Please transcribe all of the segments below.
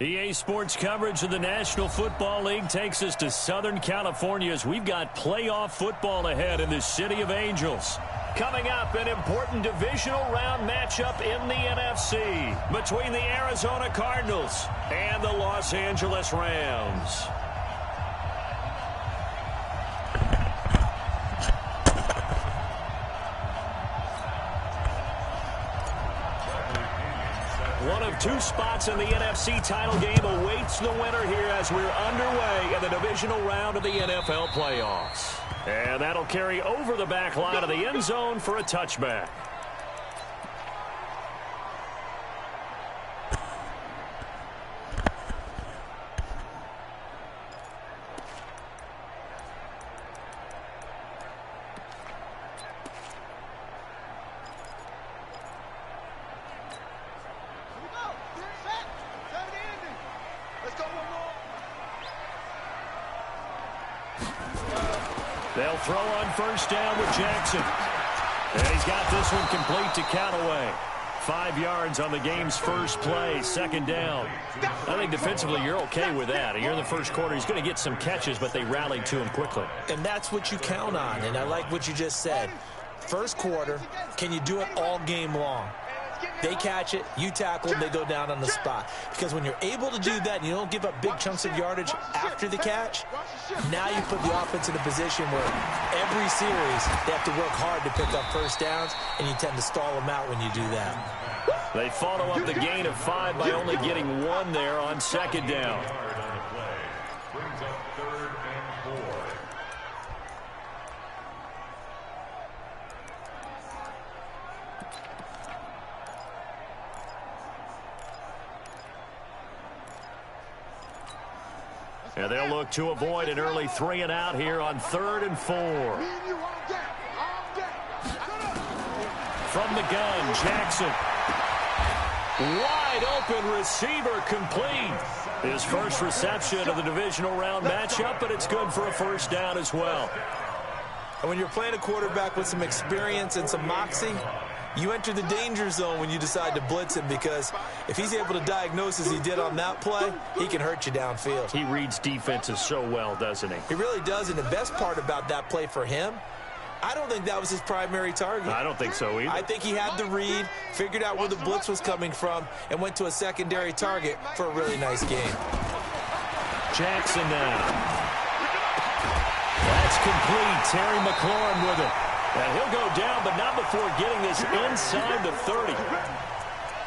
EA Sports coverage of the National Football League takes us to Southern California as we've got playoff football ahead in the City of Angels. Coming up, an important divisional round matchup in the NFC between the Arizona Cardinals and the Los Angeles Rams. One of two spots in the NFC title game awaits the winner here as we're underway in the divisional round of the NFL playoffs. And that'll carry over the back line of the end zone for a touchback. They'll throw on first down with Jackson. And he's got this one complete to Callaway. 5 yards on the game's first play, second down. I think defensively you're okay with that. Here in the first quarter, he's going to get some catches, but they rallied to him quickly. And that's what you count on, and I like what you just said. First quarter, can you do it all game long? They catch it, you tackle them, they go down on the spot. Because when you're able to do that and you don't give up big chunks of yardage after the catch, now you put the offense in a position where every series they have to work hard to pick up first downs, and you tend to stall them out when you do that. They follow up the gain of 5 by only getting 1 there on second down. And they'll look to avoid an early 3 and out here on 3rd and 4. From the gun, Jackson. Wide open receiver complete. His first reception of the divisional round matchup, but it's good for a first down as well. And when you're playing a quarterback with some experience and some moxie, you enter the danger zone when you decide to blitz him, because if he's able to diagnose as he did on that play, he can hurt you downfield. He reads defenses so well, doesn't he? He really does, and the best part about that play for him, I don't think that was his primary target. I don't think so either. I think he had the read, figured out where the blitz was coming from, and went to a secondary target for a really nice game. Jackson now. That's complete. Terry McLaurin with it. And he'll go down, but not before getting this inside the 30.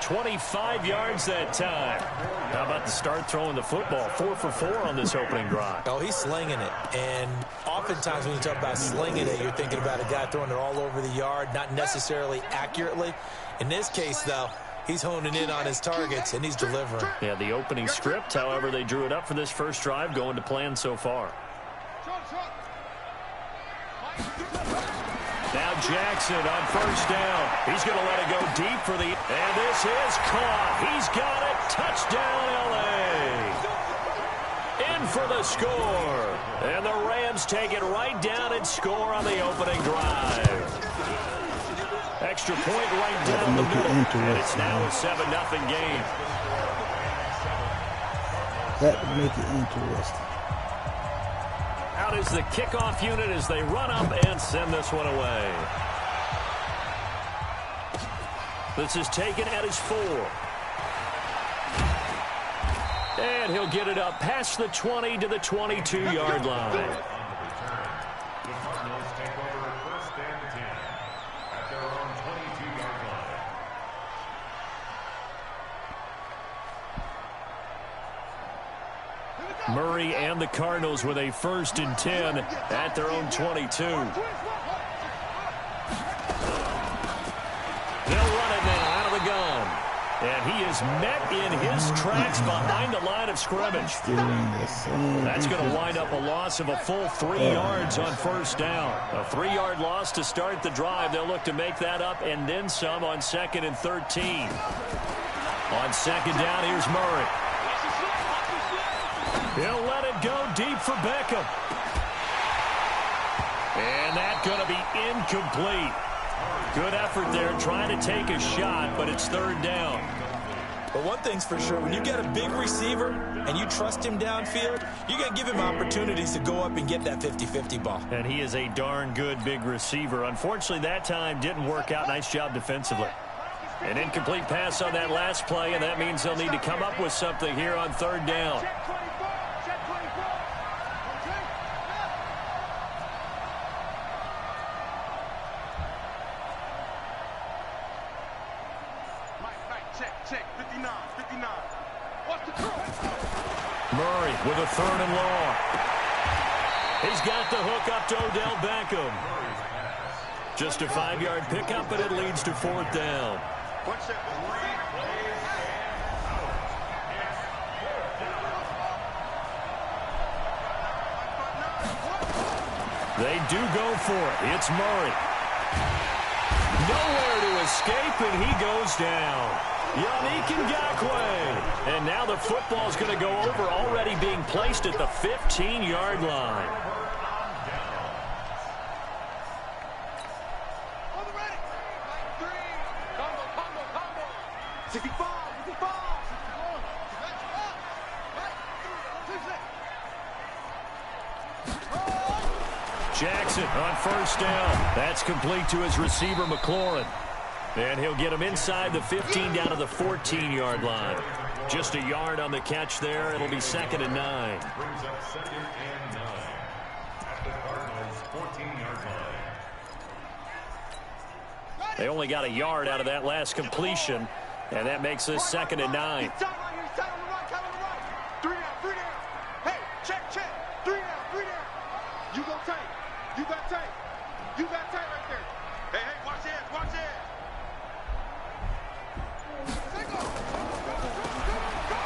25 yards that time. How about the start throwing the football? 4 for 4 on this opening drive. Oh, he's slinging it. And oftentimes when you talk about slinging it, you're thinking about a guy throwing it all over the yard, not necessarily accurately. In this case, though, he's honing in on his targets, and he's delivering. Yeah, the opening script, however, they drew it up for this first drive, going to plan so far. Now Jackson on first down. He's going to let it go deep for the... And this is caught. He's got it. Touchdown, L.A. In for the score. And the Rams take it right down and score on the opening drive. Extra point right down the middle. And it's now a 7-0 game. That would make it interesting. Out is the kickoff unit as they run up and send this one away. This is taken at his 4. And he'll get it up past the 20 to the 22-yard line. Murray and the Cardinals with a 1st and 10 at their own 22. They'll run it now out of the gun. And he is met in his tracks behind the line of scrimmage. That's going to wind up a loss of a full 3 yards on first down. A 3-yard loss to start the drive. They'll look to make that up and then some on 2nd and 13. On second down, here's Murray. He'll let it go deep for Beckham. And that's going to be incomplete. Good effort there trying to take a shot, but it's 3rd down. But one thing's for sure, when you get a big receiver and you trust him downfield, you're going to give him opportunities to go up and get that 50-50 ball. And he is a darn good big receiver. Unfortunately, that time didn't work out. Nice job defensively. An incomplete pass on that last play, and that means they'll need to come up with something here on third down. Murray with a third and long. He's got the hook up to Odell Beckham. Just a 5-yard pickup, but it leads to fourth down. They do go for it. It's Murray. Nowhere to escape, and he goes down. Yannick Ngakoue. And now the football's going to go over, already being placed at the 15-yard line. Jackson on first down. That's complete to his receiver, McLaurin. And he'll get him inside the 15 down to the 14-yard line. Just a yard on the catch there. It'll be 2nd and 9. They only got a yard out of that last completion, and that makes this 2nd and 9.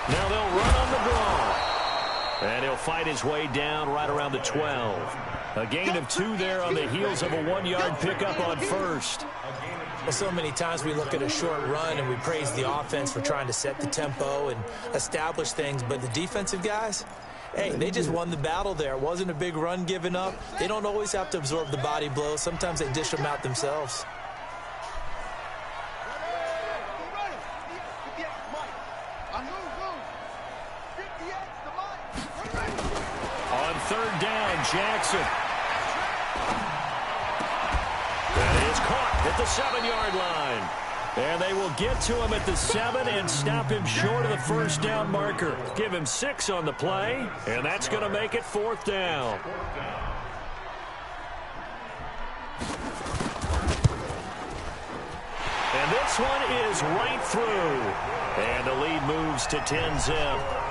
Now they'll run on the draw. And he'll fight his way down right around the 12. A gain of 2 there on the heels of a 1-yard pickup on first. Well, so many times we look at a short run and we praise the offense for trying to set the tempo and establish things. But the defensive guys, hey, they just won the battle there. It wasn't a big run given up. They don't always have to absorb the body blows. Sometimes they dish them out themselves. Third down, Jackson. That is caught at the 7-yard line. And they will get to him at the 7 and stop him short of the first down marker. Give him 6 on the play, and that's going to make it 4th down. And this one is right through. And the lead moves to 10-zip.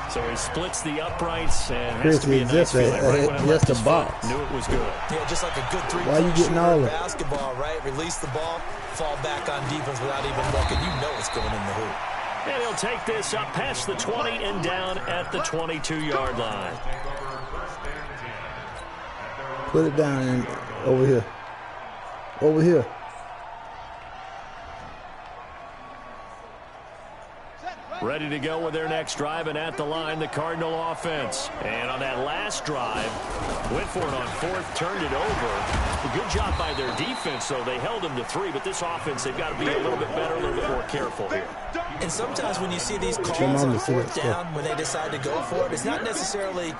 So he splits the uprights and has to be a nice feeling. Just a box. Knew it was good. Yeah, just like a good three-point Why you getting all of it? Basketball, right? Release the ball, fall back on defense without even looking. You know it's going in the hoop. And he'll take this up past the 20 and down at the 22-yard line. Put it down and over here. Over here. Ready to go with their next drive, and at the line, the Cardinal offense. And on that last drive, went for it on 4th, turned it over. A good job by their defense, though. They held them to 3, but this offense, they've got to be a little bit better, a little bit more careful here. And sometimes when you see these calls on 4th down, when they decide to go for it, it's not necessarily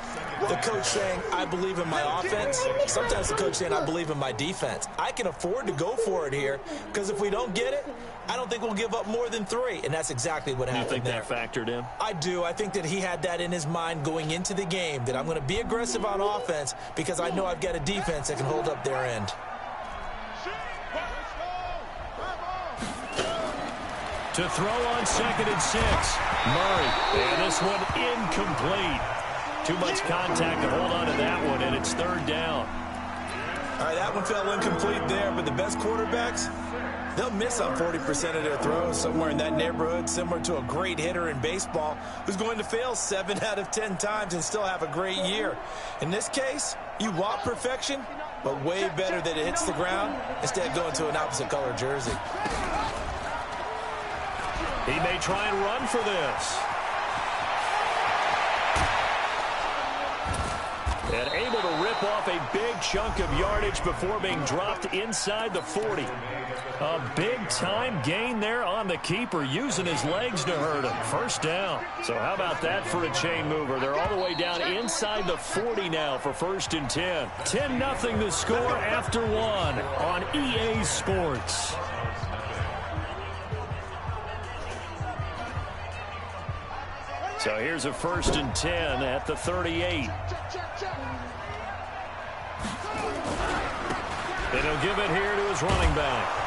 the coach saying, I believe in my offense. Sometimes the coach saying, I believe in my defense. I can afford to go for it here, because if we don't get it, I don't think we'll give up more than 3, and that's exactly what happened. You think there. That factored in? I do. I think that he had that in his mind going into the game, that I'm going to be aggressive on offense because I know I've got a defense that can hold up their end. To throw on 2nd and 6. Murray. And this one incomplete. Too much contact to hold on to that one, and it's 3rd down. All right, that one fell incomplete there, but the best quarterbacks, they'll miss on 40% of their throws, somewhere in that neighborhood, similar to a great hitter in baseball who's going to fail 7 out of 10 times and still have a great year. In this case, you want perfection, but way better that it hits the ground instead of going to an opposite color jersey. He may try and run for this. And able to rip chip off a big chunk of yardage before being dropped inside the 40. A big-time gain there on the keeper, using his legs to hurt him. First down. So how about that for a chain mover? They're all the way down inside the 40 now for 1st and 10. 10-0 the score after 1 on EA Sports. So here's a 1st and 10 at the 38. And he'll give it here to his running back.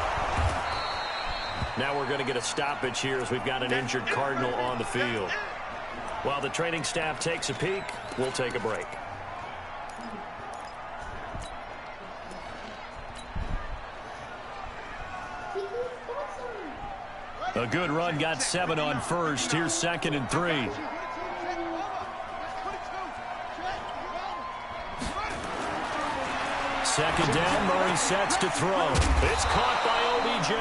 Now we're going to get a stoppage here as we've got an injured Cardinal on the field. While the training staff takes a peek, we'll take a break. A good run, got 7 on first. Here's 2nd and 3. Second down, Murray sets to throw. It's caught by OBJ.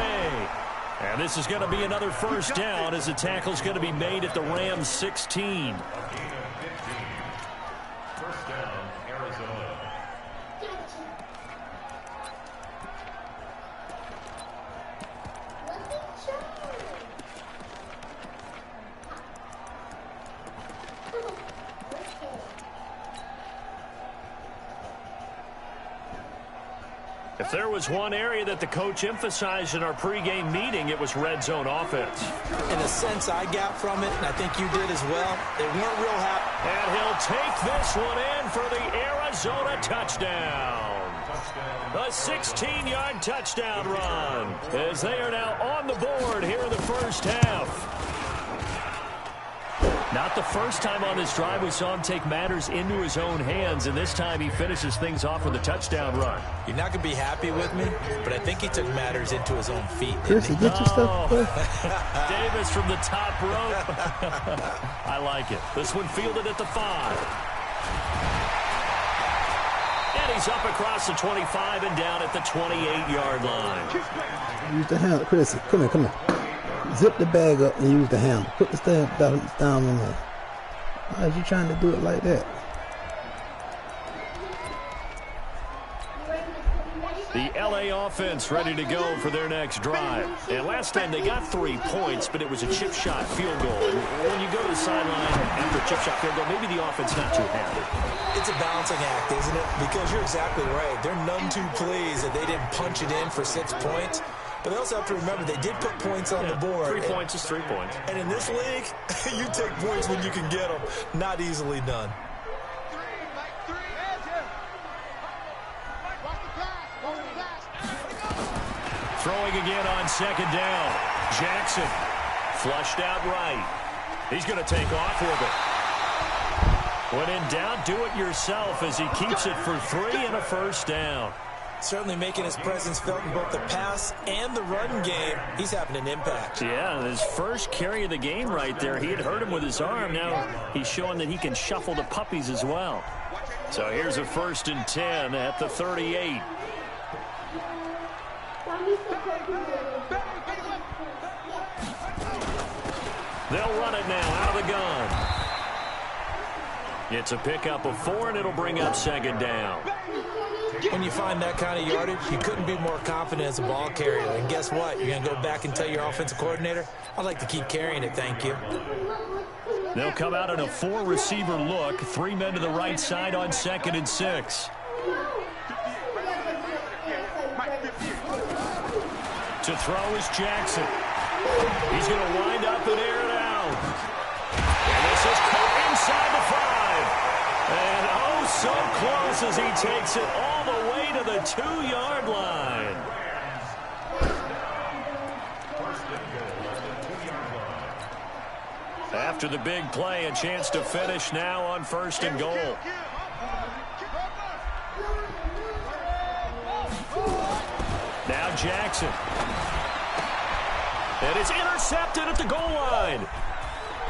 And this is going to be another first down as the tackle's going to be made at the Rams 16. First down, Arizona. If there was one area that the coach emphasized in our pregame meeting, it was red zone offense. In a sense I got from it, and I think you did as well, they weren't real happy. And he'll take this one in for the Arizona touchdown. A 16-yard touchdown run as they are now on the board here in the first half. Not the first time on this drive we saw him take matters into his own hands, and this time he finishes things off with a touchdown run. You're not going to be happy with me, but I think he took matters into his own feet. Chris, get your stuff. Davis from the top rope. I like it. This one fielded at the 5. And he's up across the 25 and down at the 28-yard line. Use the hand. Chris, come here. Zip the bag up and use the handle. Put the stamp down on there. Why are you trying to do it like that? The LA offense ready to go for their next drive. And last time they got 3 points, but it was a chip shot field goal. And when you go to the sideline after a chip shot field goal, maybe the offense not too happy. It's a balancing act, isn't it? Because you're exactly right. They're none too pleased that they didn't punch it in for 6 points. But they also have to remember they did put points on the board. 3 points is 3 points. And in this league, you take points when you can get them. Not easily done. Throwing again on 2nd down. Jackson flushed out right. He's going to take off with it. When in doubt, do it yourself as he keeps it for 3 and a first down. Certainly making his presence felt in both the pass and the run game. He's having an impact. Yeah, his first carry of the game right there. He had hurt him with his arm. Now he's showing that he can shuffle the puppies as well. So here's a 1st and 10 at the 38. They'll run it now out of the gun. It's a pickup of 4, and it'll bring up 2nd down. When you find that kind of yardage, you couldn't be more confident as a ball carrier. And guess what? You're going to go back and tell your offensive coordinator, I'd like to keep carrying it, thank you. They'll come out in a 4-receiver look. 3 men to the right side on 2nd and 6. To throw is Jackson. He's going to wind up and air it out. And this is caught inside the 5. And oh, so close as he takes it all the way to the 2-yard line. After the big play, a chance to finish now on 1st and goal. Now Jackson. And it's intercepted at the goal line.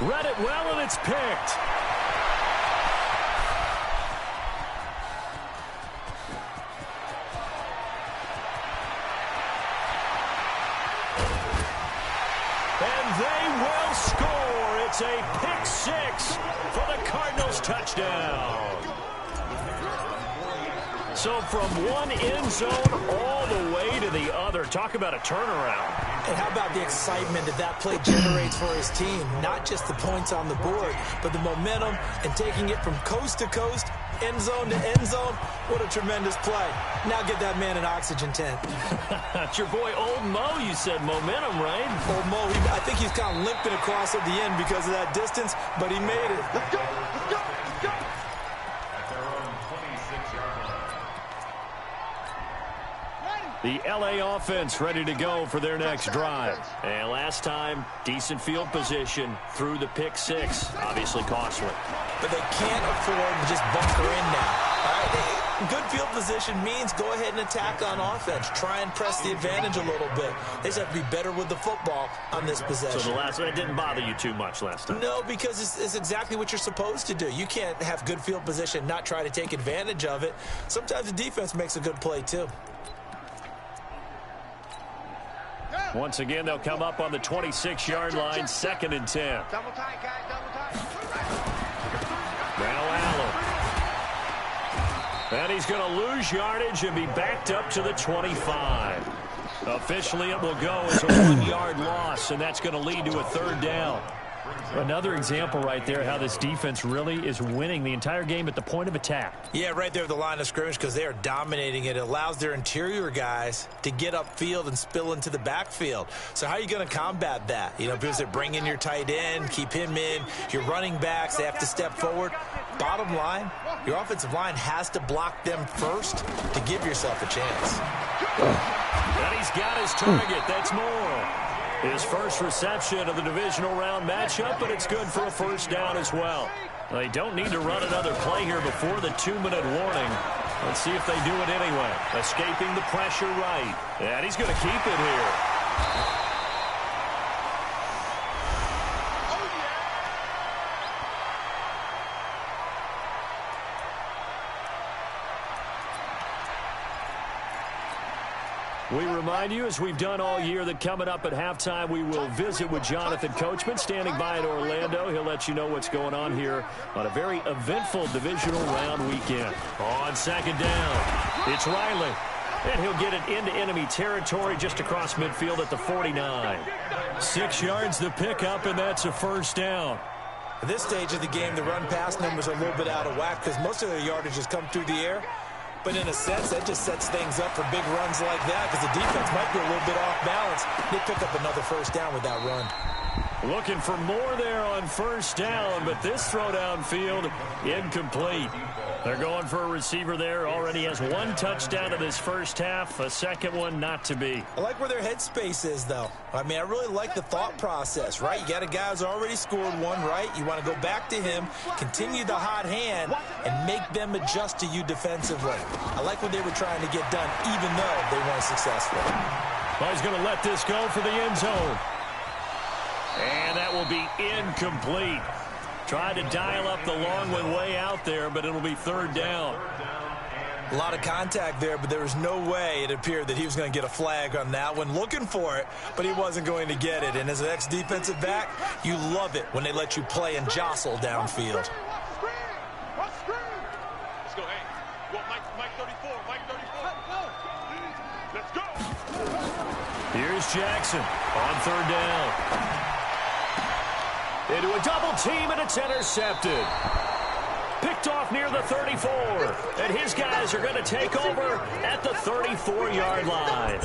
Read it well, and it's picked. And they will score. It's a pick 6 for the Cardinals touchdown. So from one end zone all the way to the other. Talk about a turnaround. And how about the excitement that play generates for his team? Not just the points on the board, but the momentum and taking it from coast to coast, end zone to end zone. What a tremendous play. Now get that man an oxygen tent. It's your boy Old Mo, you said. Momentum, right? Old Mo, I think he's kind of limping across at the end because of that distance, but he made it. Let's go, let's go, let's go. The LA offense ready to go for their next drive. And last time, decent field position through the pick six. Obviously costly. But they can't afford to just bunker in now. All right? Good field position means go ahead and attack on offense. Try and press the advantage a little bit. They just have to be better with the football on this possession. So the last one, it didn't bother you too much last time? No, because it's exactly what you're supposed to do. You can't have good field position, not try to take advantage of it. Sometimes the defense makes a good play, too. Once again, they'll come up on the 26-yard line, 2nd and 10. Double tight, guys, double tight. Now Allen. And he's going to lose yardage and be backed up to the 25. Officially, it will go as a 1-yard loss, and that's going to lead to a 3rd down. Another example right there how this defense really is winning the entire game at the point of attack. Yeah, right there at the line of scrimmage because they are dominating it. It allows their interior guys to get upfield and spill into the backfield. So how are you going to combat that? You know, because they bring in your tight end, keep him in. Your running backs, they have to step forward. Bottom line, your offensive line has to block them first to give yourself a chance. And he's got his target. That's Moore. His first reception of the divisional round matchup, but it's good for a 1st down as well. They don't need to run another play here before the 2-minute warning. Let's see if they do it anyway. Escaping the pressure right. And he's going to keep it here. We remind you, as we've done all year, that coming up at halftime, we will visit with Jonathan Coachman, standing by in Orlando. He'll let you know what's going on here on a very eventful divisional round weekend. On 2nd down, it's Riley. And he'll get it into enemy territory just across midfield at the 49. 6 yards the pickup, and that's a 1st down. At this stage of the game, the run-pass numbers are a little bit out of whack because most of their yardage has come through the air. But in a sense, that just sets things up for big runs like that because the defense might be a little bit off balance. They pick up another 1st down with that run. Looking for more there on 1st down, but this throw downfield incomplete. They're going for a receiver there. Already has 1 touchdown in this 1st half. A 2nd one not to be. I like where their headspace is, though. I mean, I really like the thought process, right? You got a guy who's already scored 1, right? You want to go back to him, continue the hot hand, and make them adjust to you defensively. I like what they were trying to get done, even though they weren't successful. Well, he's going to let this go for the end zone. And that will be incomplete. Tried to dial up the long one way out there, but it'll be 3rd down. A lot of contact there, but there was no way it appeared that he was going to get a flag on that one. Looking for it, but he wasn't going to get it. And as an ex-defensive back, you love it when they let you play and jostle downfield. Let's go, hey. Well, Mike 34, Mike 34. Let's go. Here's Jackson on 3rd down. Into a double team, and it's intercepted. Picked off near the 34. And his guys are going to take over at the 34-yard line.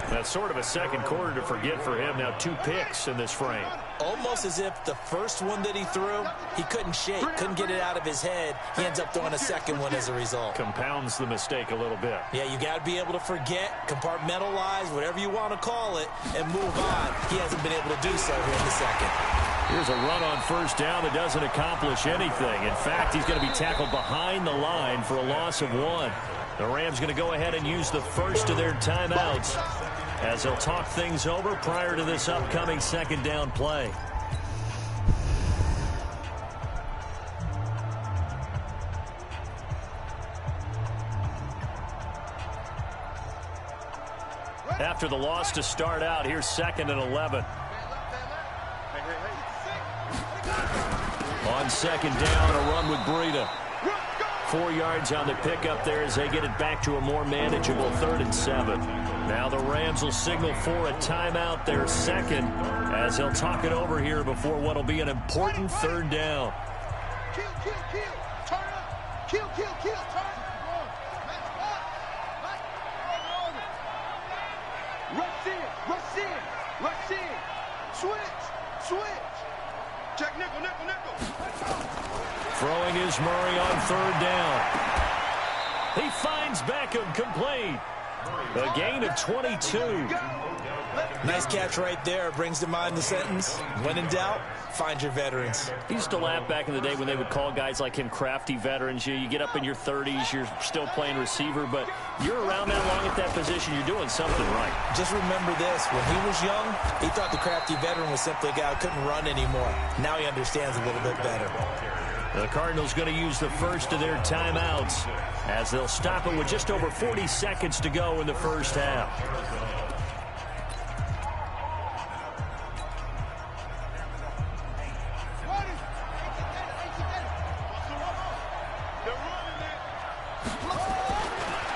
That's sort of a 2nd quarter to forget for him. Now 2 picks in this frame. Almost as if the first one that he threw, he couldn't shake, couldn't get it out of his head. He ends up throwing a 2nd one as a result. Compounds the mistake a little bit. Yeah, you got to be able to forget, compartmentalize, whatever you want to call it, and move on. He hasn't been able to do so here in the 2nd. Here's a run on 1st down that doesn't accomplish anything. In fact, he's going to be tackled behind the line for a loss of 1. The Rams going to go ahead and use the first of their timeouts as they'll talk things over prior to this upcoming 2nd down play. After the loss to start out, here's 2nd and 11. On 2nd down, a run with Breida. 4 yards on the pickup there as they get it back to a more manageable 3rd and 7. Now the Rams will signal for a timeout, their second, as they'll talk it over here before what will be an important 3rd down. Kill, kill, kill. Turn up. Kill, kill, kill. Turn up. Rush in. Rush in. Rush in. Switch. Switch. Check nickel, nickel, nickel. Throwing is Murray on 3rd down. He finds Beckham complete. A gain of 22. Nice catch right there. Brings to mind the sentence, when in doubt, find your veterans. He used to laugh back in the day when they would call guys like him crafty veterans. You get up in your 30s, you're still playing receiver, but you're around that long at that position, you're doing something right. Just remember this, when he was young, he thought the crafty veteran was simply a guy who couldn't run anymore. Now he understands a little bit better. The Cardinals going to use the first of their timeouts as they'll stop it with just over 40 seconds to go in the first half.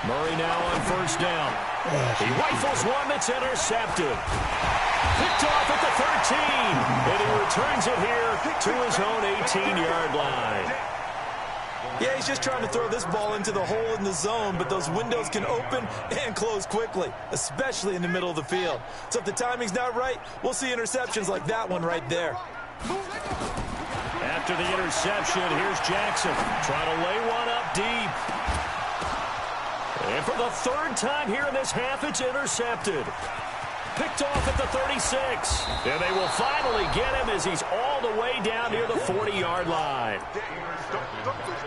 Murray now on 1st down. He rifles one that's intercepted. Picked off at the 13. And he returns it here to his own 18-yard line. Yeah, he's just trying to throw this ball into the hole in the zone, but those windows can open and close quickly, especially in the middle of the field. So if the timing's not right, we'll see interceptions like that one right there. After the interception, here's Jackson trying to lay one up deep. And for the 3rd time here in this half, it's intercepted. Picked off at the 36. And they will finally get him as he's all the way down near the 40-yard line.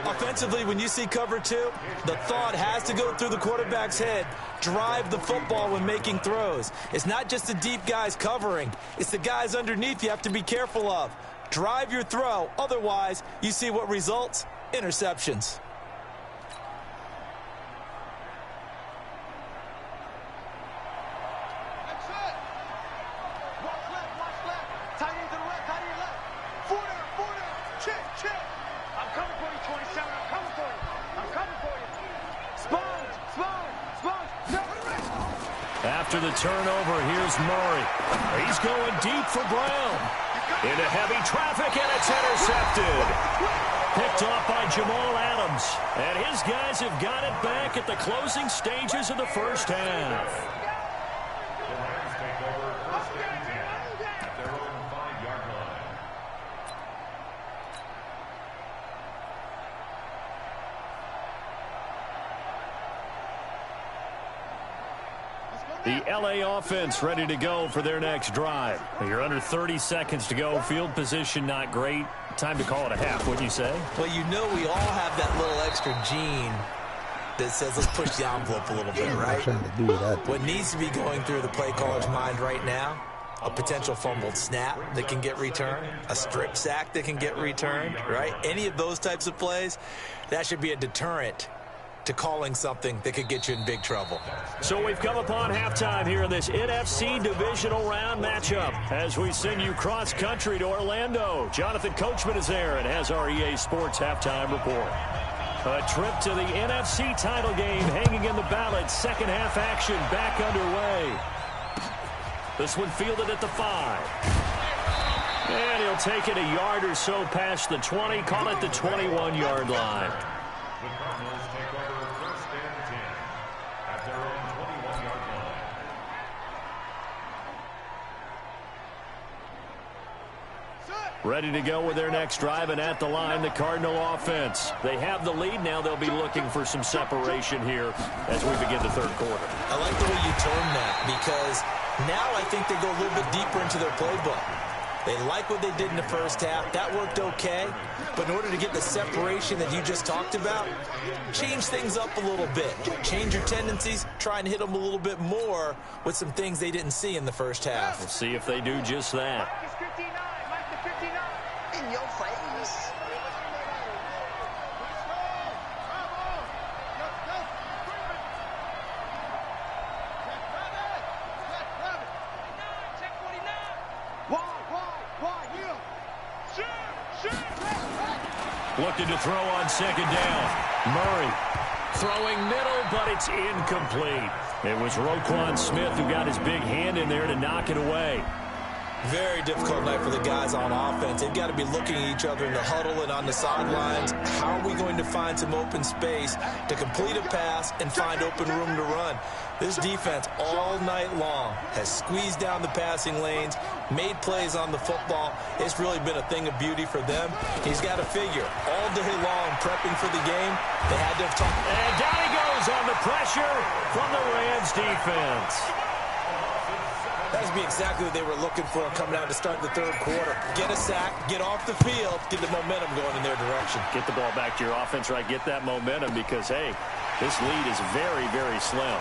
Offensively, when you see cover 2, the thought has to go through the quarterback's head. Drive the football when making throws. It's not just the deep guys covering. It's the guys underneath you have to be careful of. Drive your throw. Otherwise, you see what results? Interceptions. After the turnover, here's Murray. He's going deep for Brown. Into heavy traffic, and it's intercepted. Picked off by Jamal Adams. And his guys have got it back at the closing stages of the first half. The LA offense ready to go for their next drive. You're under 30 seconds to go. Field position not great. Time to call it a half, wouldn't you say? Well, you know we all have that little extra gene that says let's push the envelope a little bit, right? Trying to do that. What needs to be going through the play caller's mind right now, a potential fumbled snap that can get returned, a strip sack that can get returned, right? Any of those types of plays, that should be a deterrent to calling something that could get you in big trouble. So we've come upon halftime here in this NFC divisional round matchup as we send you cross-country to Orlando. Jonathan Coachman is there and has our EA Sports halftime report. A trip to the NFC title game hanging in the balance. Second half action back underway. This one fielded at the 5. And he'll take it a yard or so past the 20, call it the 21-yard line. The Cardinals take over 1st and 10 at their own 21-yard line. Ready to go with their next drive, and at the line, the Cardinal offense. They have the lead now. They'll be looking for some separation here as we begin the 3rd quarter. I like the way you term that because now I think they go a little bit deeper into their playbook. They like what they did in the first half. That worked okay. But in order to get the separation that you just talked about, change things up a little bit. Change your tendencies. Try and hit them a little bit more with some things they didn't see in the first half. We'll see if they do just that. In your face. Looking to throw on 2nd down. Murray throwing middle, but it's incomplete. It was Roquan Smith who got his big hand in there to knock it away. Very difficult night for the guys on offense. They've got to be looking at each other in the huddle and on the sidelines. How are we going to find some open space to complete a pass and find open room to run? This defense all night long has squeezed down the passing lanes, made plays on the football. It's really been a thing of beauty for them. He's got to figure all day long prepping for the game. They had to have talked. And down he goes on the pressure from the Rams defense. That would be exactly what they were looking for coming out to start the third quarter. Get a sack, get off the field, get the momentum going in their direction. Get the ball back to your offense, right? Get that momentum because, hey, this lead is very, very slim.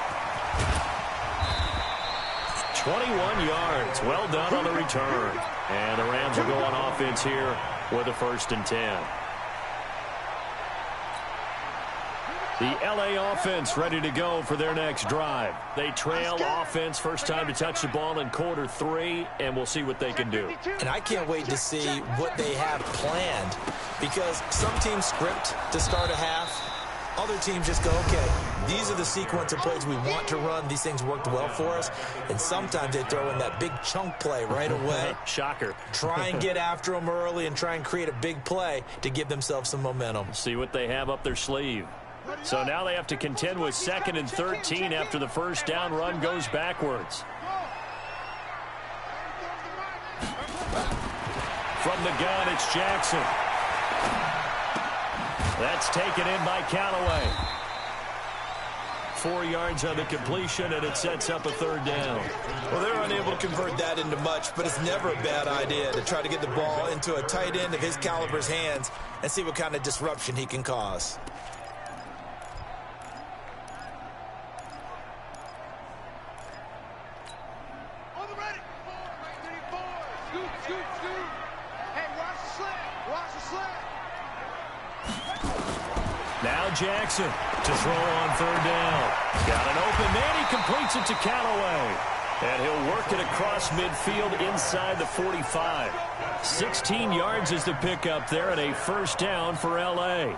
21 yards. Well done on the return. And the Rams will go on offense here with a 1st and 10. The LA offense ready to go for their next drive. They trail offense, first time to touch the ball in quarter 3, and we'll see what they can do. And I can't wait to see what they have planned, because some teams script to start a half. Other teams just go, okay, these are the sequence of plays we want to run. These things worked well for us. And sometimes they throw in that big chunk play right away. Shocker. Try and get after them early and try and create a big play to give themselves some momentum. See what they have up their sleeve. So now they have to contend with 2nd and 13 after the first down run goes backwards. From the gun, it's Jackson. That's taken in by Callaway. 4 yards on the completion, and it sets up a 3rd down. Well, they're unable to convert that into much, but it's never a bad idea to try to get the ball into a tight end of his caliber's hands and see what kind of disruption he can cause. Now Jackson to throw on 3rd down. Got an open man. He completes it to Callaway. And he'll work it across midfield inside the 45. 16 yards is the pickup there, and a 1st down for L.A.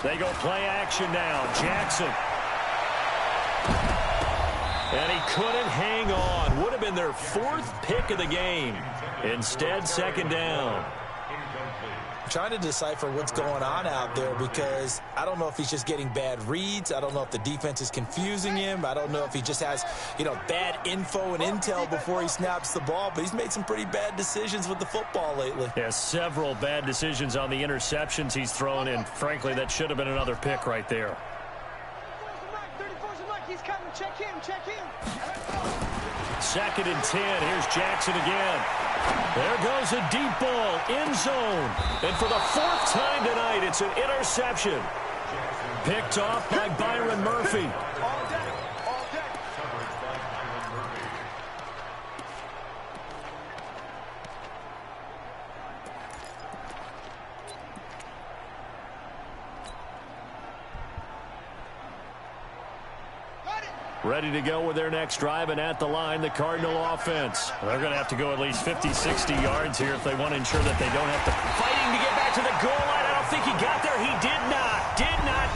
They go play action now. Jackson. And he couldn't hang on. Would have been their 4th pick of the game. Instead, 2nd down. I'm trying to decipher what's going on out there, because I don't know if he's just getting bad reads. I don't know if the defense is confusing him. I don't know if he just has, bad info and intel before he snaps the ball. But he's made some pretty bad decisions with the football lately. Yeah, several bad decisions on the interceptions he's thrown, and frankly, that should have been another pick right there. He's coming. Check him. 2nd and 10. Here's Jackson again. There goes a deep ball, end zone. And for the 4th time tonight, it's an interception. Picked off by Byron Murphy. Ready to go with their next drive, and at the line, the Cardinal offense. They're going to have to go at least 50, 60 yards here if they want to ensure that they don't have to. Fighting to get back to the goal line. I don't think he got there. He did not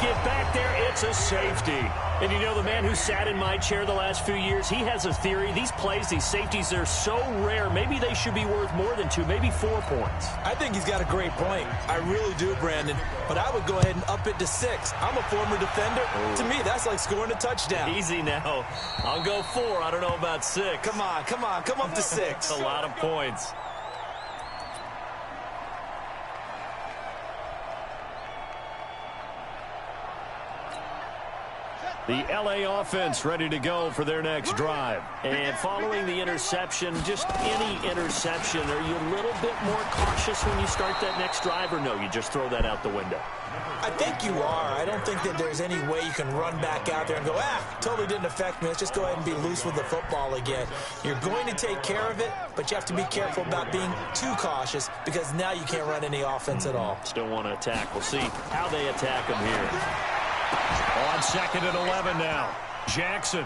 get back there. It's a safety. And the man who sat in my chair the last few years, he has a theory. These plays, these safeties, they're so rare. Maybe they should be worth more than 2, maybe 4 points. I think he's got a great point. I really do, Brandon. But I would go ahead and up it to 6. I'm a former defender. Ooh. To me, that's like scoring a touchdown. Easy now. I'll go 4. I don't know about 6. Come on. Come up to 6. A lot of points. The L.A. offense ready to go for their next drive. And following the interception, just any interception, are you a little bit more cautious when you start that next drive, or no, you just throw that out the window? I think you are. I don't think that there's any way you can run back out there and go, totally didn't affect me. Let's just go ahead and be loose with the football again. You're going to take care of it, but you have to be careful about being too cautious, because now you can't run any offense at all. Still want to attack. We'll see how they attack them here. On 2nd and 11 now. Jackson.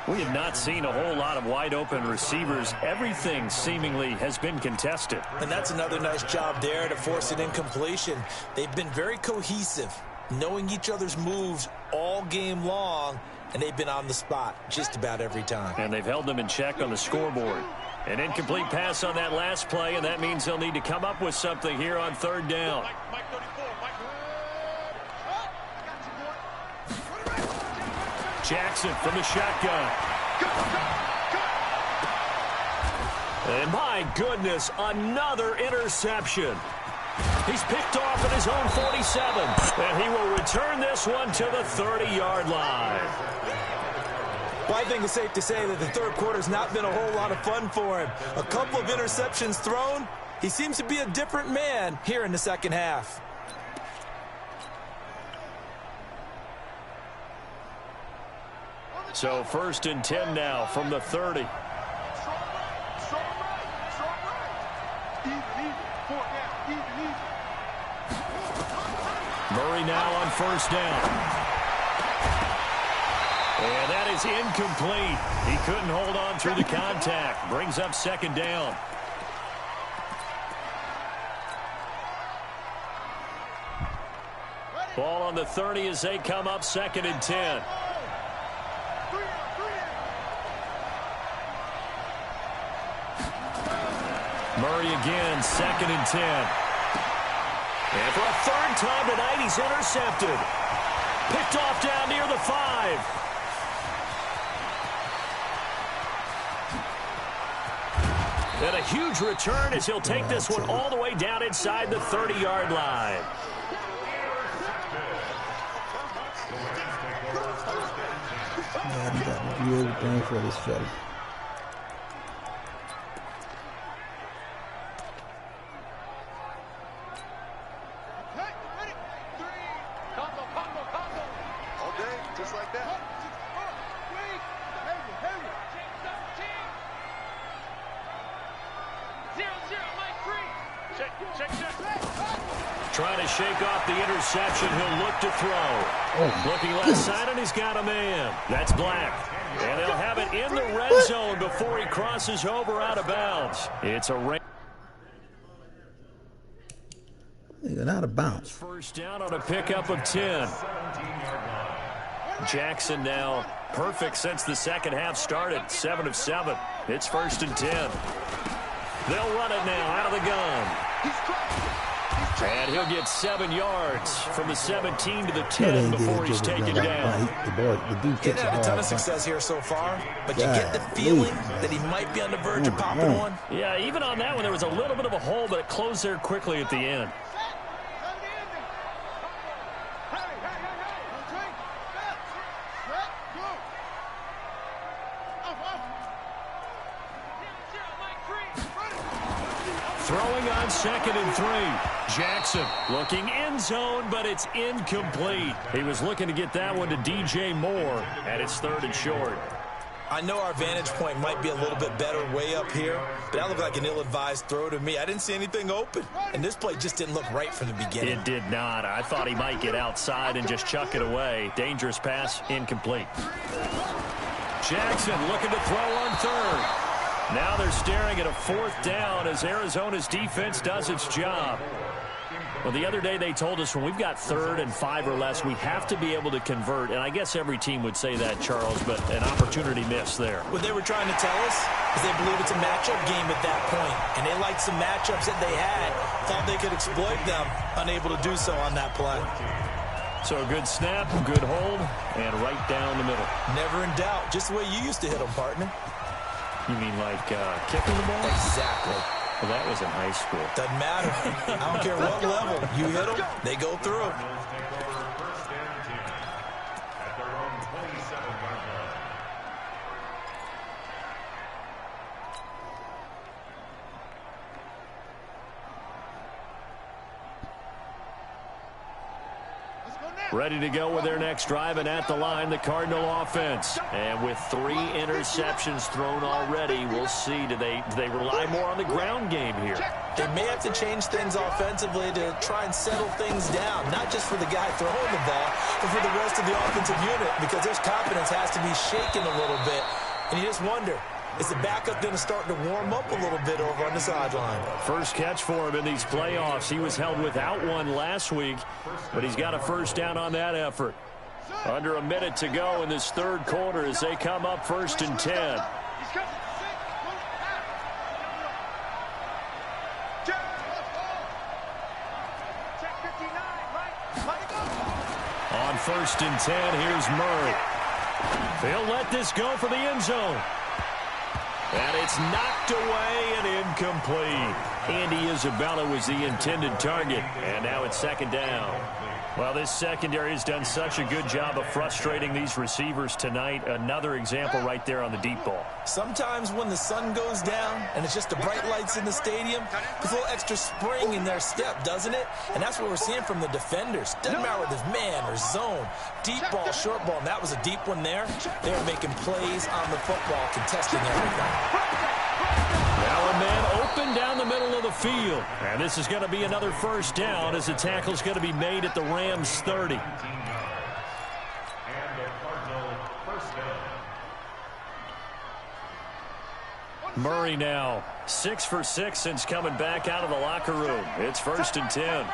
We have not seen a whole lot of wide-open receivers. Everything seemingly has been contested. And that's another nice job there to force an incompletion. They've been very cohesive, knowing each other's moves all game long, and they've been on the spot just about every time. And they've held them in check on the scoreboard. An incomplete pass on that last play, and that means they'll need to come up with something here on third down. Jackson from the shotgun. And my goodness, another interception. He's picked off at his own 47. And he will return this one to the 30-yard line. Well, I think it's safe to say that the third quarter's not been a whole lot of fun for him. A couple of interceptions thrown. He seems to be a different man here in the second half. So 1st and 10 now from the 30. Murray now on 1st down. And that is incomplete. He couldn't hold on through the contact. Brings up 2nd down. Ball on the 30 as they come up 2nd and 10. Murray again, 2nd and 10. And for a 3rd time tonight, he's intercepted. Picked off down near the 5. And a huge return as he'll take this one all the way down inside the 30-yard line. Yeah, you got to do everything for this fella. Trying to shake off the interception. He'll look to throw. Looking left side, and he's got a man. That's Black. And they'll have it in the red zone before he crosses over out of bounds. It's a They got out of bounds. 1st down on a pickup of 10. Jackson now perfect since the second half started. 7 of 7. It's 1st and 10. They'll run it now out of the gun. And he'll get 7 yards from the 17 to the 10 before he's taken down. He didn't have a ton of success here so far, but you get the feeling that he might be on the verge of popping one. Yeah, even on that one, there was a little bit of a hole, but it closed there quickly at the end. Throwing on 2nd and 3. Jackson looking end zone, but it's incomplete. He was looking to get that one to DJ Moore, and it's 3rd and short. I know our vantage point might be a little bit better way up here, but that looked like an ill-advised throw to me. I didn't see anything open, and this play just didn't look right from the beginning. It did not. I thought he might get outside and just chuck it away. Dangerous pass, incomplete. Jackson looking to throw on 3rd. Now they're staring at a 4th down as Arizona's defense does its job. Well, the other day they told us when we've got 3rd and 5 or less, we have to be able to convert. And I guess every team would say that, Charles, but an opportunity miss there. What they were trying to tell us is they believe it's a matchup game at that point. And they liked some matchups that they had, thought they could exploit them, unable to do so on that play. So a good snap, good hold, and right down the middle. Never in doubt. Just the way you used to hit them, partner. You mean like kicking the ball? Exactly. Well, that was in high school. Doesn't matter. I don't care what level. You hit them, they go through. Let's go now. Ready to go with their next drive, and at the line, the Cardinal offense. And with 3 interceptions thrown already, we'll see. Do they rely more on the ground game here? They may have to change things offensively to try and settle things down, not just for the guy throwing the ball, but for the rest of the offensive unit, because their confidence has to be shaken a little bit. And you just wonder, is the backup going to start to warm up a little bit over on the sideline? First catch for him in these playoffs. He was held without one last week, but he's got a first down on that effort. Under a minute to go in this third quarter as they come up 1st and 10. On 1st and 10, here's Murray. They'll let this go for the end zone. And it's knocked away and incomplete. Andy Isabella was the intended target. And now it's 2nd down. Well, this secondary has done such a good job of frustrating these receivers tonight. Another example right there on the deep ball. Sometimes when the sun goes down and it's just the bright lights in the stadium, there's a little extra spring in their step, doesn't it? And that's what we're seeing from the defenders. Doesn't matter whether it's man or zone, deep ball, short ball, and that was a deep one there. They're making plays on the football, contesting everything. Now a man open down the middle of the field. And this is going to be another first down as the tackle's going to be made at the Rams 30. And the Cardinal first down. Murray now 6 for 6 since coming back out of the locker room. It's 1st and 10.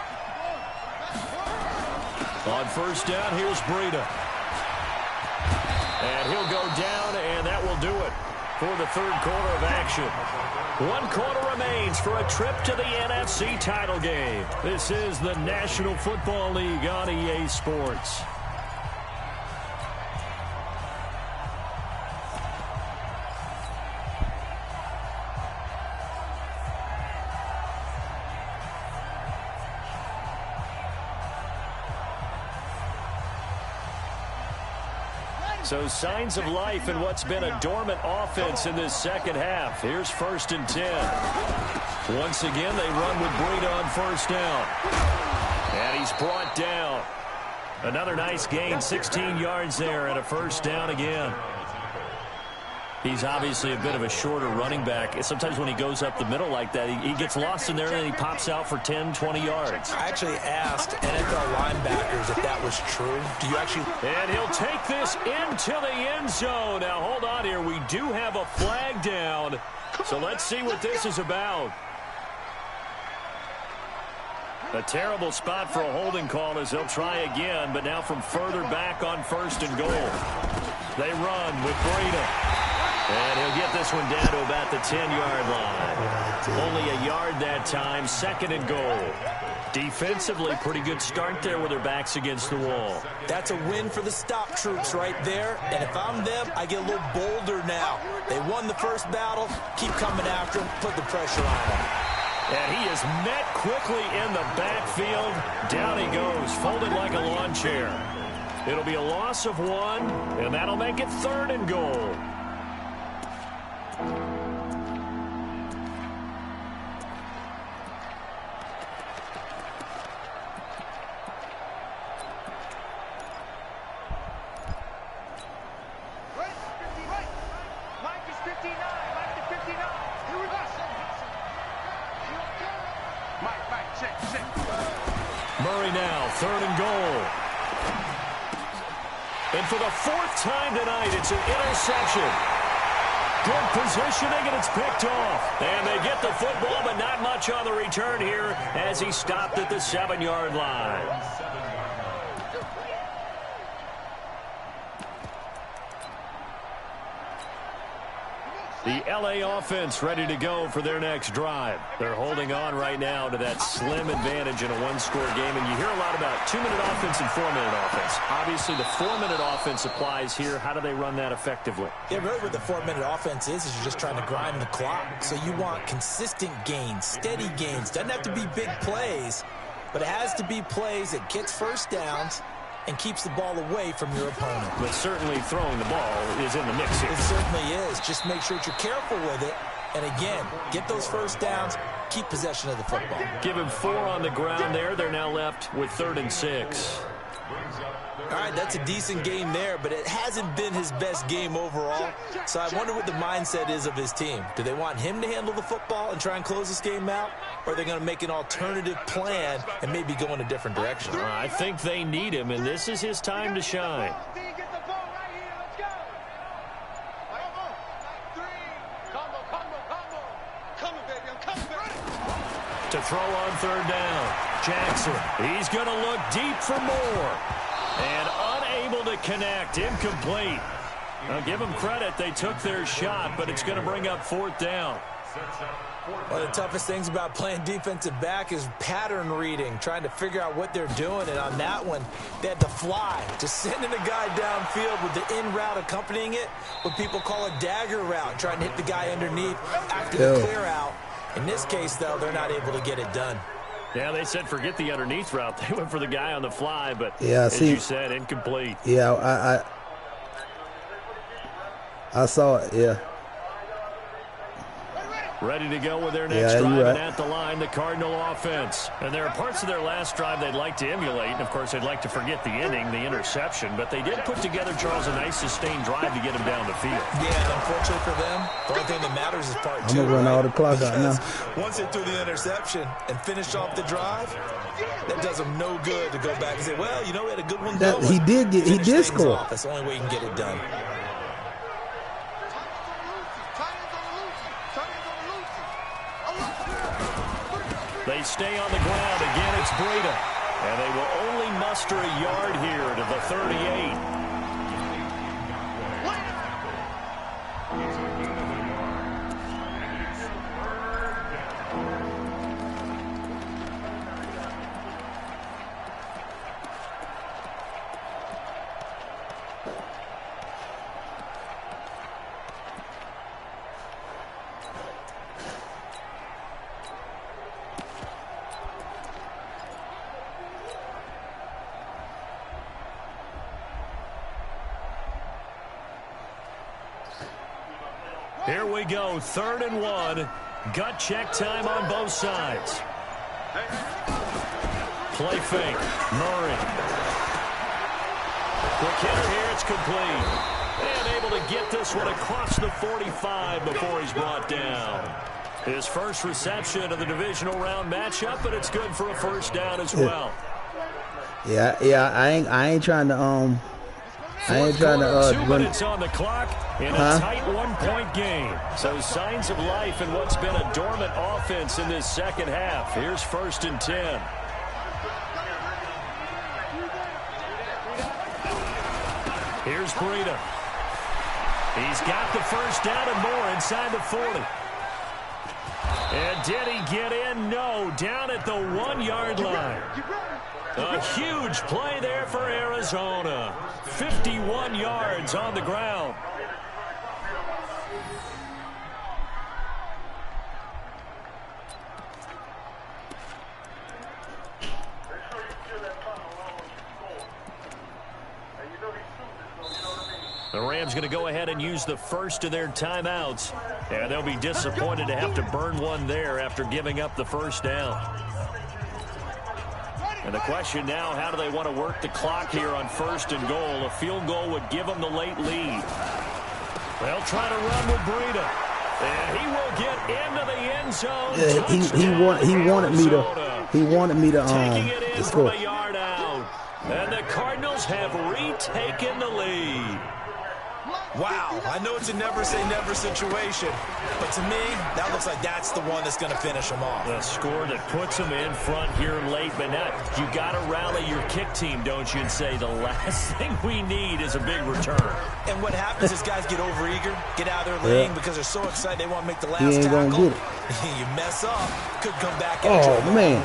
On first down, here's Breida. And he'll go down, and that will do it for the third quarter of action. 1 quarter remains for a trip to the NFC title game. This is the National Football League on EA Sports. So signs of life in what's been a dormant offense in this second half. Here's 1st and 10. Once again, they run with Breida on first down. And he's brought down. Another nice gain, 16 yards there, and a first down again. He's obviously a bit of a shorter running back. Sometimes when he goes up the middle like that, he gets lost in there and then he pops out for 10, 20 yards. I actually asked NFL linebackers if that was true. Do you actually... And he'll take this into the end zone. Now, hold on here. We do have a flag down. So let's see what this is about. A terrible spot for a holding call as they'll try again, but now from further back on 1st and goal. They run with Breida. And he'll get this one down to about the 10-yard line. Only a yard that time, 2nd and goal. Defensively, pretty good start there with their backs against the wall. That's a win for the stop troops right there. And if I'm them, I get a little bolder now. They won the first battle. Keep coming after them. Put the pressure on them. And he is met quickly in the backfield. Down he goes, folded like a lawn chair. It'll be a loss of 1, and that'll make it 3rd and goal. Murray now, 3rd and goal. And for the 4th time tonight, it's an interception. Good positioning, and it's picked off. And they get the football, but not much on the return here as he stopped at the 7-yard line. The LA offense ready to go for their next drive. They're holding on right now to that slim advantage in a one-score game. And you hear a lot about 2-minute offense and 4-minute offense. Obviously, the 4-minute offense applies here. How do they run that effectively? Yeah, really what the 4-minute offense is you're just trying to grind the clock. So you want consistent gains, steady gains. Doesn't have to be big plays, but it has to be plays that gets first downs and keeps the ball away from your opponent. But certainly throwing the ball is in the mix here. It certainly is. Just make sure that you're careful with it. And again, get those first downs, keep possession of the football. Give him 4 on the ground there. They're now left with 3rd and 6. All right, that's a decent game there, but it hasn't been his best game overall. So I wonder what the mindset is of his team. Do they want him to handle the football and try and close this game out? Or are they going to make an alternative plan and maybe go in a different direction? I think they need him, and this is his time to shine. To throw on third down. Jackson, he's going to look deep for more. And unable to connect. Incomplete. Now, give them credit. They took their shot, but it's going to bring up fourth down. One of the toughest things about playing defensive back is pattern reading, trying to figure out what they're doing. And on that one, they had to fly, just sending a guy downfield with the in route accompanying it, what people call a dagger route, trying to hit the guy underneath after the clear out. In this case, though, they're not able to get it done. Yeah, they said forget the underneath route. They went for the guy on the fly, but as you said, incomplete. Yeah, I saw it, yeah. Ready to go with their next drive, and at the line, the Cardinal offense. And there are parts of their last drive they'd like to emulate. And, of course, they'd like to forget the inning, the interception. But they did put together, Charles, a nice sustained drive to get him down the field. Yeah, and unfortunately for them, the only thing that matters is part two. I'm going to run all the clock out now. Once they threw the interception and finished off the drive, that does them no good to go back and say, well, you know, we had a good one going. He did score. That's the only way you can get it done. They stay on the ground. Again, it's Breida. And they will only muster a yard here to the 38. Here we go, 3rd and 1. Gut check time on both sides. Play fake. Murray. Quick hitter here, it's complete. And able to get this one across the 45 before he's brought down. His first reception of the divisional round matchup, but it's good for a first down as well. Yeah, I ain't trying to 2 minutes on the clock in a tight 1-point game. So signs of life in what's been a dormant offense in this second half. Here's 1st and 10. Here's Breida. He's got the first down and more inside the 40. And did he get in? No, down at the 1-yard line. A huge play there for Arizona. 51 yards on the ground. The Rams going to go ahead and use the first of their timeouts. And they'll be disappointed to have to burn one there after giving up the first down. And the question now, how do they want to work the clock here on 1st and goal? A field goal would give them the late lead. They'll try to run with Breida. And he will get into the end zone. Yeah, he wanted me to taking it in score. from a yard out. And the Cardinals have retaken the lead. Wow, I know it's a never-say-never situation, but to me, that looks like that's the one that's going to finish them off. The score that puts them in front here late, but now you got to rally your kick team, don't you, and say the last thing we need is a big return. And what happens is guys get overeager, get out of their lane because they're so excited they want to make the last tackle. Gonna get it. You mess up, could come back and man.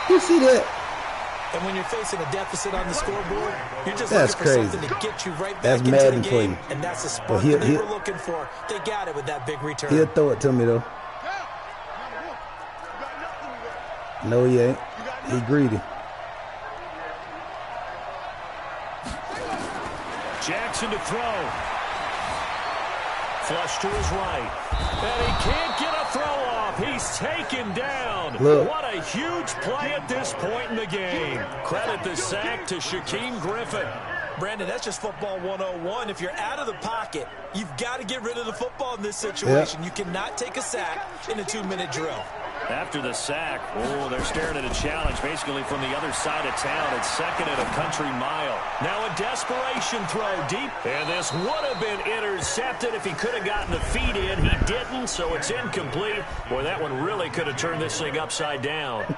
You see that? And when you're facing a deficit on the scoreboard, you're just looking for something to get you right back into the game. And that's the spark that they were looking for. They got it with that big return. He'll throw it to me, though. No, he ain't. He greedy. Jackson to throw. Flush to his right. And he can't get a throw off. He's taken down. Look. What a huge play at this point in the game. Credit the sack to Shaquem Griffin. Brandon, that's just football 101. If you're out of the pocket, you've got to get rid of the football in this situation. Yep. You cannot take a sack in a 2-minute drill. After the sack, they're staring at a challenge basically from the other side of town. It's second and a country mile. Now a desperation throw deep. And this would have been intercepted if he could have gotten the feet in. He didn't, so it's incomplete. Boy, that one really could have turned this thing upside down.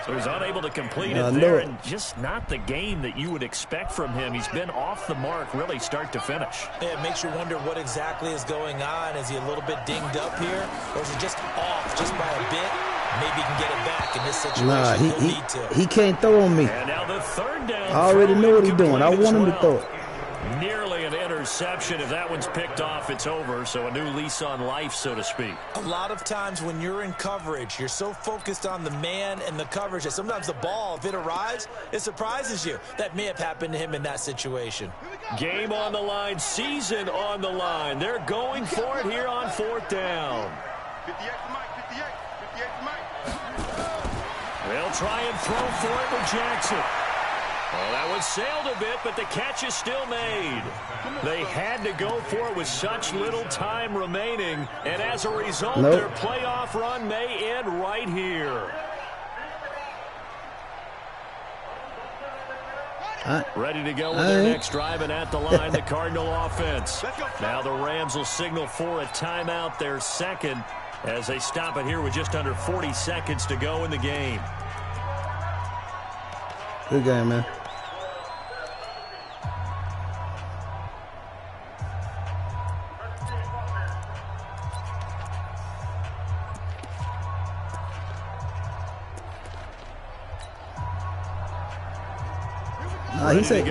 So he's unable to complete it there, and just not the game that you would expect from him. He's been off the mark really start to finish. Yeah, it makes you wonder what exactly is going on. Is he a little bit dinged up here, or is he just off just by a bit? Maybe he can get it back in this situation. Nah, he can't throw on me. And now the third down. I already know what he's doing. I want him to throw it. Nearly an interception. If that one's picked off, it's over. So a new lease on life, so to speak. A lot of times when you're in coverage, you're so focused on the man and the coverage that sometimes the ball, if it arrives, it surprises you. That may have happened to him in that situation. Game on the line, season on the line. They're going for it here on fourth down. 58 for Mike, 58 for Mike. They'll try and throw for it with Jackson. Well, that one sailed a bit, but the catch is still made. They had to go for it with such little time remaining, and as a result, their playoff run may end right here. Ready to go with their next drive, and at the line, the Cardinal offense. Now the Rams will signal for a timeout, their second, as they stop it here with just under 40 seconds to go in the game. Good game, man. He said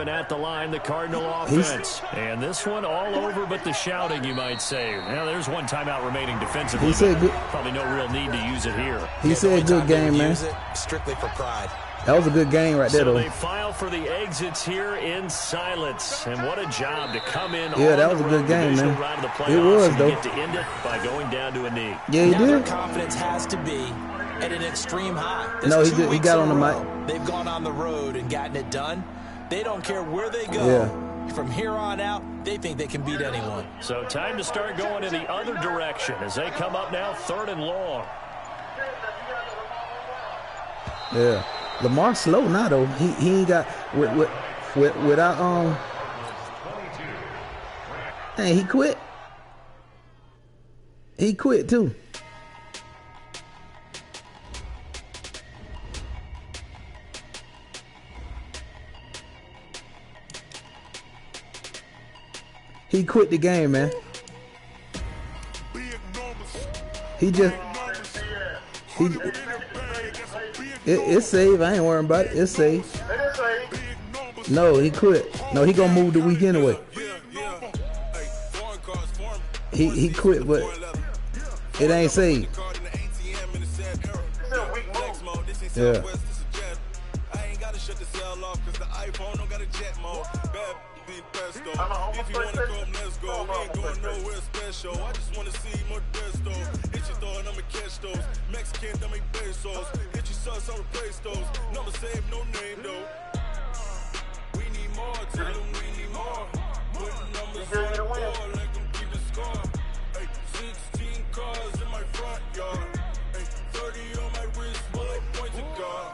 at the line, the Cardinal offense. And this one all over but the shouting, you might say. Now there's one timeout remaining defensively. He said probably no real need to use it here. He said good game, man. Use it strictly for pride. That was a good game right there, though. So they file for the exits here in silence. And what a job to come in. Yeah, that was a good game, man. It was, though. Get to end it by going down to a knee. Yeah, he did. Their confidence has to be at an extreme high. No, he got on the mic. They've gone on the road and gotten it done. They don't care where they go. Yeah. From here on out, they think they can beat anyone. So time to start going in the other direction as they come up now 3rd and long. Yeah. Lamar's slow now, though. He ain't got without Hey, he quit. He quit too. He quit the game, man. It's safe. I ain't worrying about it. It's safe. No, he quit. No, he gonna move the week anyway. He quit, but it ain't safe. Yeah. If you wanna come, let's go. We ain't going nowhere special. I just wanna see more desto. Hit your throw and I'ma catch those. Mexican, that make pesos. Hit your sauce, I'll replace those. Number save, no name though. We need more, tell them we need more. Putting numbers on the board, let them keep the score. Hey, 16 cars in my front yard. Hey, 30 on my wrist, bullet point to God.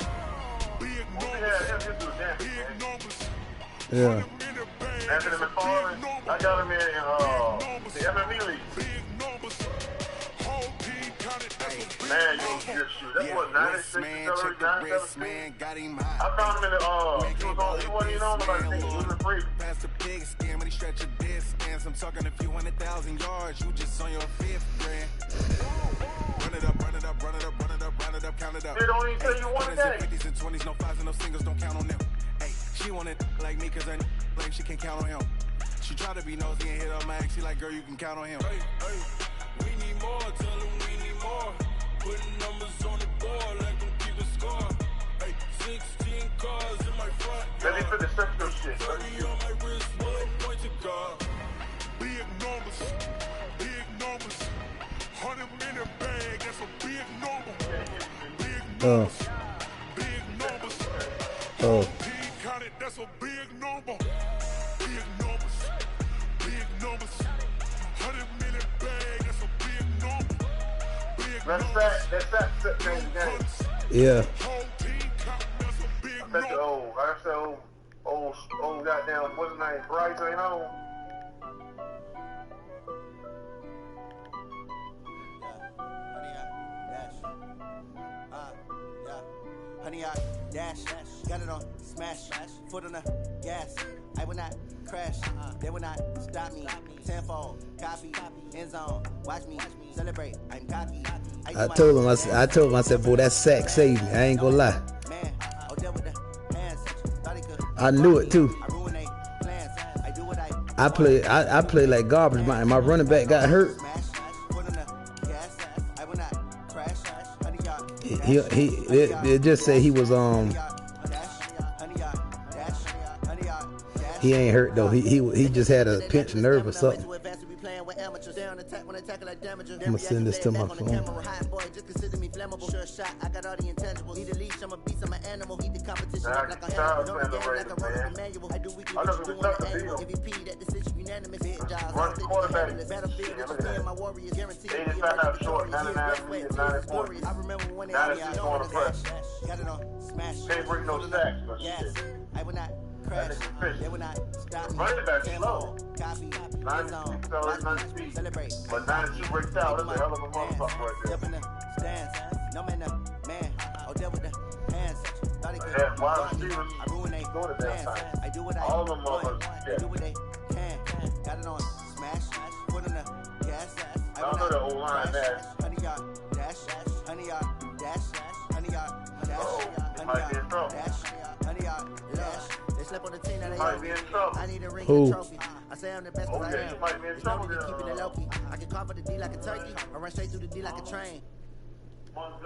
Big numbers. Yeah. Anthony McFarland, I got him in the MMA league. Man, you shoot. That was 96, 97. I found him in the, he wasn't even on the he was in free. Past the big scam, when he stretch your distance. I'm talking a few 100,000 yards. You just on your 5th grand. Run it up, run it up, run it up, run it up, run it up, count it up. They don't even tell you one day. 50s and 20s, no 5s and no singles, don't count on them. Hey, she want it like me, cause her like she can't count on him. She try to be nosy and hit up my ex. She like, girl, you can count on him. Hey, hey, we need more, tell them we need more. Putting numbers on the board, let them keep the score. Hey, 16 cars in my front yard. Let me put the Cisco shit. 30 on my wrist, bullet point to God. Big numbers, 100 minute bag, that's a big number. That's a big number. Big numbers. Big numbers. 100 million bag. That's a big number. Big numbers. That's that change the game. Yeah. I bet the old goddamn, what's his name? Bryce ain't on. Honey, I dash, got it on, smash, foot on the gas. I will not crash, they will not stop me. Tenfold, copy, end zone, watch me celebrate. I'm cocky. I told him, I said, boy, that sack saved me. I ain't gonna lie. Man, I'll deal with the hands. I knew it too. I ruin they plans. I do what I play like garbage. My running back got hurt. They just say he was he ain't hurt though. He just had a pinched nerve or something. I'm gonna send this to my phone. I would not crash. They would not stop me. Running back slow. Copy. 96 always 90 Celebrate. But 92 breaks out. That's a hell of a motherfucker right there. Step in the stands. No man, man. I'll deal with the hands. Yeah, wide receivers. I ruin they doing it that time. I do what I all them motherfuckers. I do what they can. Got it on. Smash. Put on the gas. I don't know the old line there. 100 yard dash. 100 yard dash. 100 yard dash. Oh, he might be in trouble. Dash. 100 yard dash. They slept on the team that they Might be in trouble. I need a ring Who? and trophy. I say I'm the best Oh, I yeah, am. you might be in It's not trouble me to there. keep it low key. I can cover the D like a turkey. I run straight through the D like a train.